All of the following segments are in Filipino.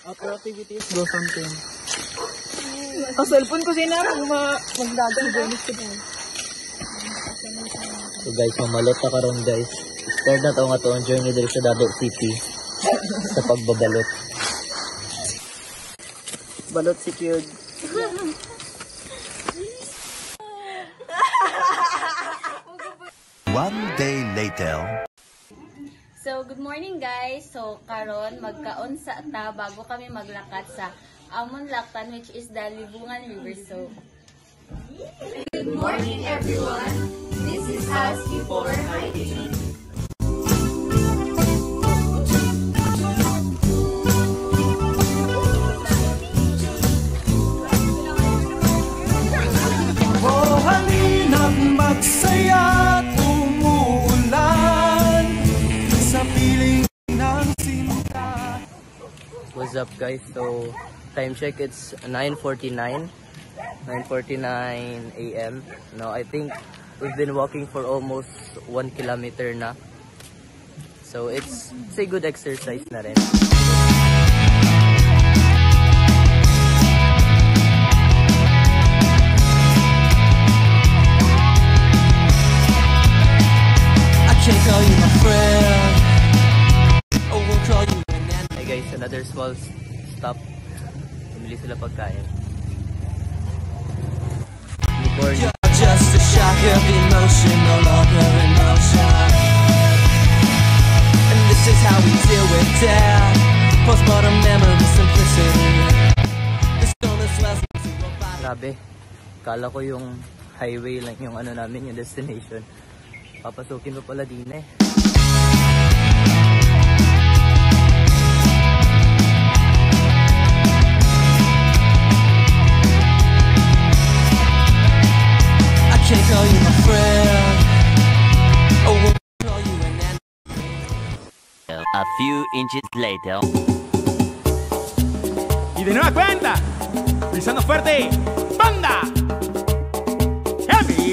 After activities, go something. Ang cellphone ko sila, magdagang bonus ko din. So guys, mamalot na karon guys. Start na to nga to ang journey dito sa Davao City sa pagbabalot. Balot si Cute. One day later. So, good morning guys. So, karon magkaon sa ta bago kami maglakad sa Amon Lactan, which is the Libungan River. So, good morning everyone. This is us before hiking. Oh, halina't magsaya't umuulan sa piling ng sinta. What's up guys? So time check, it's 9:49 a.m. Now I think we've been walking for almost 1 kilometer na. So it's a good exercise na rin. Can't call you my friend. Oh, we'll call you an enemy. Hey guys, another small stop. Bumili sila pagkain. You're just a shock of emotion, no longer emotion. And this is how we deal with death. Postmodern memory, simplicity. The stolen swells into a body. Grabe, kala ko yung highway lang yung ano namin, yung destination. Papasukin mo pala din eh. I can't call you my friend. Oh, we'll call you an enemy. A few inches later. Y de nueva cuenta, pisando fuerte, banda. Heavy.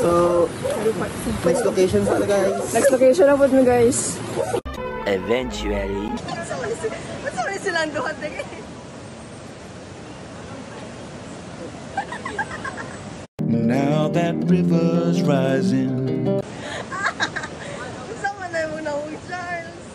So, next location pala guys. Next location na po mo guys. Eventually. Sorry silang duhat na guys. Now that river's rising. Sama na yung muna kong Charles.